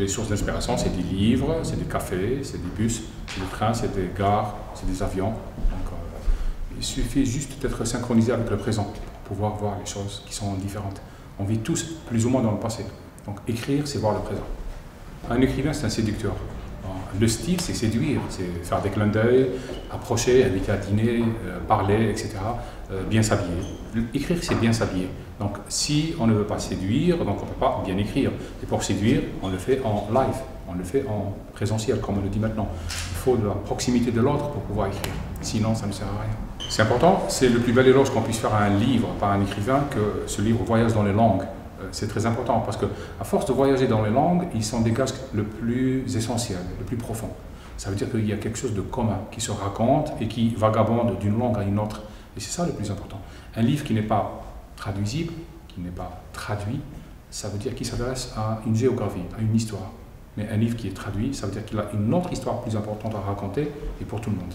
les sources d'inspiration, c'est des livres, c'est des cafés, c'est des bus, c'est des trains, c'est des gares, c'est des avions. Donc, il suffit juste d'être synchronisé avec le présent pour pouvoir voir les choses qui sont différentes. On vit tous plus ou moins dans le passé. Donc écrire, c'est voir le présent. Un écrivain, c'est un séducteur. Le style, c'est séduire, c'est faire des clins d'œil, approcher, inviter à dîner, parler, etc. Bien s'habiller. Écrire, c'est bien s'habiller. Donc, si on ne veut pas séduire, donc on ne peut pas bien écrire. Et pour séduire, on le fait en live, on le fait en présentiel, comme on le dit maintenant. Il faut de la proximité de l'autre pour pouvoir écrire. Sinon, ça ne sert à rien. C'est important, c'est le plus bel éloge qu'on puisse faire à un livre, par un écrivain, que ce livre voyage dans les langues. C'est très important parce qu'à force de voyager dans les langues, il s'en dégage le plus essentiel, le plus profond. Ça veut dire qu'il y a quelque chose de commun qui se raconte et qui vagabonde d'une langue à une autre. Et c'est ça le plus important. Un livre qui n'est pas traduisible, qui n'est pas traduit, ça veut dire qu'il s'adresse à une géographie, à une histoire. Mais un livre qui est traduit, ça veut dire qu'il a une autre histoire plus importante à raconter et pour tout le monde.